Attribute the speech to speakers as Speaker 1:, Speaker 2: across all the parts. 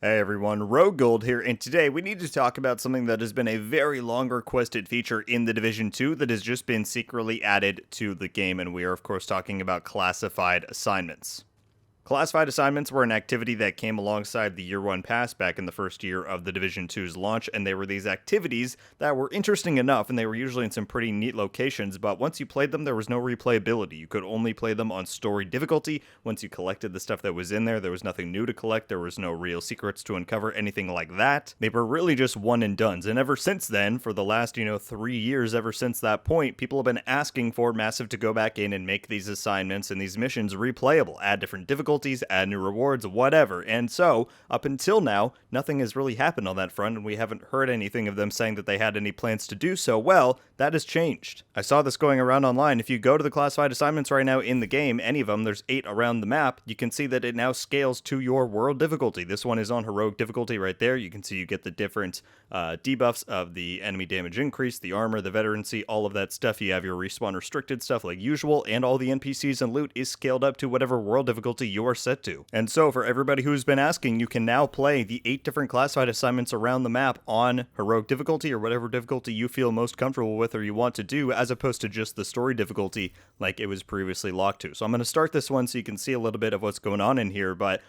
Speaker 1: Hey everyone, RogueGold here, and today we need to talk about something that has been a very long requested feature in the Division 2 that has just been secretly added to the game, and we are of course talking about classified assignments. Classified assignments were an activity that came alongside the Year 1 Pass back in the first year of the Division 2's launch, and they were these activities that were interesting enough, and they were usually in some pretty neat locations, but once you played them, there was no replayability. You could only play them on story difficulty. Once you collected the stuff that was in there was nothing new to collect, there was no real secrets to uncover, anything like that. They were really just one and dones, and ever since then, for the last, 3 years, ever since that point, people have been asking for Massive to go back in and make these assignments and these missions replayable, add different difficulties, add new rewards, whatever. And so, up until now, nothing has really happened on that front, and we haven't heard anything of them saying that they had any plans to do so. Well, that has changed. I saw this going around online. If you go to the classified assignments right now in the game, any of them, there's 8 around the map, you can see that it now scales to your world difficulty. This one is on heroic difficulty right there. You can see you get the different debuffs of the enemy damage increase, the armor, the veterancy, all of that stuff. You have your respawn restricted stuff like usual, and all the NPCs and loot is scaled up to whatever world difficulty you are set to. And so for everybody who's been asking, you can now play the 8 different classified assignments around the map on heroic difficulty or whatever difficulty you feel most comfortable with or you want to do, as opposed to just the story difficulty like it was previously locked to. So I'm going to start this one so you can see a little bit of what's going on in here, but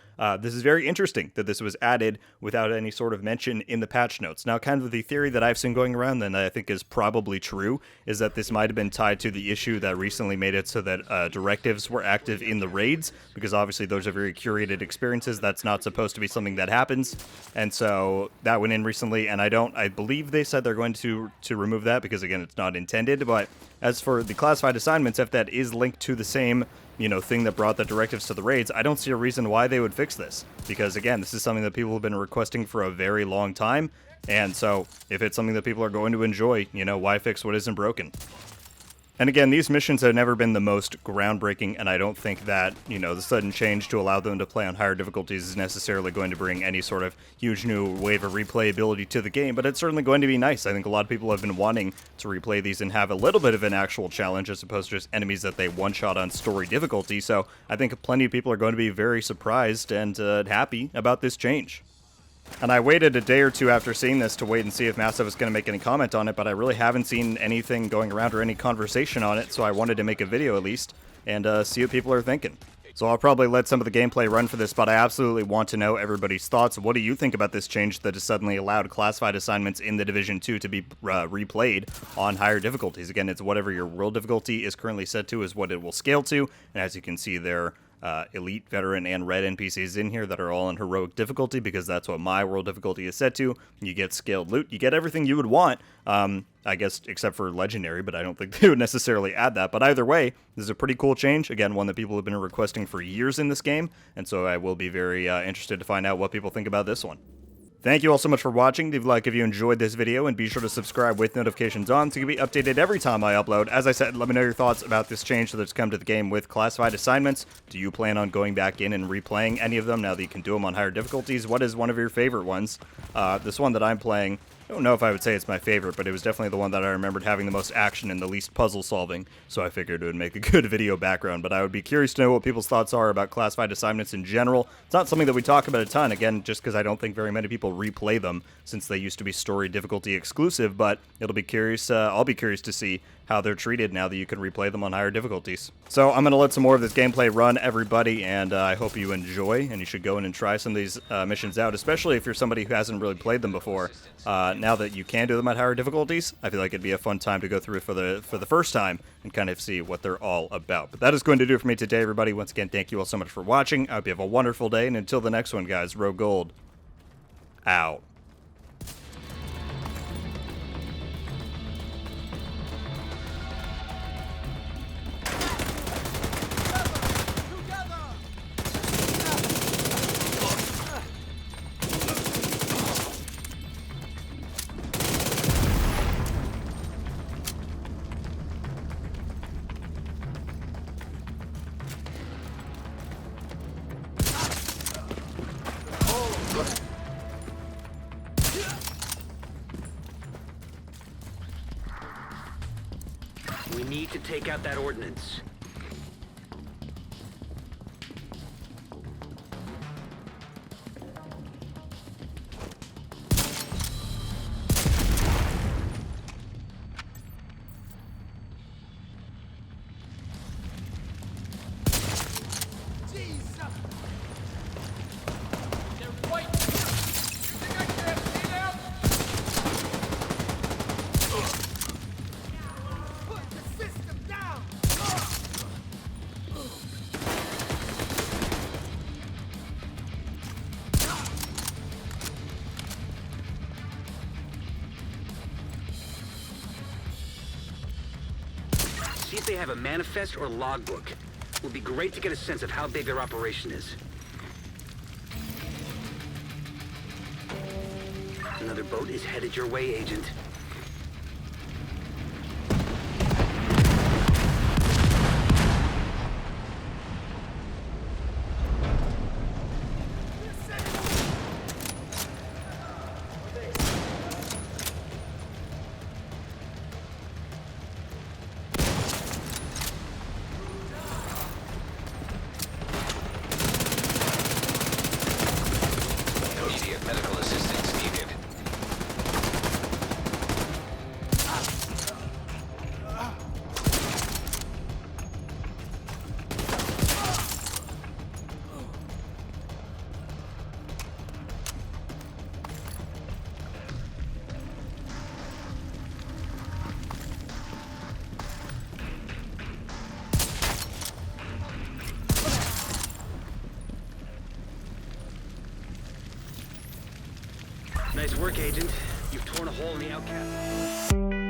Speaker 1: this is very interesting that this was added without any sort of mention in the patch notes. Now, kind of the theory that I've seen going around, and I think is probably true, is that this might have been tied to the issue that recently made it so that directives were active in the raids, because obviously those are very curated experiences. That's not supposed to be something that happens, and so that went in recently, and I believe they said they're going to remove that because, again, it's not intended. But as for the classified assignments, if that is linked to the same thing that brought the directives to the raids, I don't see a reason why they would fix this, because again, this is something that people have been requesting for a very long time, and so if it's something that people are going to enjoy, why fix what isn't broken? And again, these missions have never been the most groundbreaking, and I don't think that, the sudden change to allow them to play on higher difficulties is necessarily going to bring any sort of huge new wave of replayability to the game, but it's certainly going to be nice. I think a lot of people have been wanting to replay these and have a little bit of an actual challenge as opposed to just enemies that they one-shot on story difficulty, so I think plenty of people are going to be very surprised and happy about this change. And I waited a day or two after seeing this to wait and see if Massive was going to make any comment on it, but I really haven't seen anything going around or any conversation on it, so I wanted to make a video at least and see what people are thinking. So I'll probably let some of the gameplay run for this, but I absolutely want to know everybody's thoughts. What do you think about this change that has suddenly allowed classified assignments in the Division 2 to be replayed on higher difficulties? Again, it's whatever your world difficulty is currently set to is what it will scale to, and as you can see there, elite, veteran, and red NPCs in here that are all in heroic difficulty, because that's what my world difficulty is set to. You get scaled loot, you get everything you would want, I guess, except for legendary, but I don't think they would necessarily add that. But either way, this is a pretty cool change. Again, one that people have been requesting for years in this game, and so I will be very interested to find out what people think about this one. Thank you all so much for watching. Leave a like if you enjoyed this video, and be sure to subscribe with notifications on so you can be updated every time I upload. As I said, let me know your thoughts about this change that's come to the game with classified assignments. Do you plan on going back in and replaying any of them now that you can do them on higher difficulties? What is one of your favorite ones? This one that I'm playing, I don't know if I would say it's my favorite, but it was definitely the one that I remembered having the most action and the least puzzle solving, so I figured it would make a good video background. But I would be curious to know what people's thoughts are about classified assignments in general. It's not something that we talk about a ton, again, just because I don't think very many people replay them, since they used to be story difficulty exclusive, but I'll be curious to see how they're treated now that you can replay them on higher difficulties. So I'm going to let some more of this gameplay run, everybody, and I hope you enjoy, and you should go in and try some of these missions out, especially if you're somebody who hasn't really played them before. Now that you can do them at higher difficulties, I feel like it'd be a fun time to go through for the first time and kind of see what they're all about. But that is going to do it for me today, everybody. Once again, thank you all so much for watching. I hope you have a wonderful day, and until the next one, guys, RogueGold out.
Speaker 2: We need to take out that ordnance. See if they have a manifest or logbook. It would be great to get a sense of how big their operation is. Another boat is headed your way, Agent.
Speaker 3: Immediate medical assistance needed.
Speaker 2: Nice work, Agent. You've torn a hole in the outcast.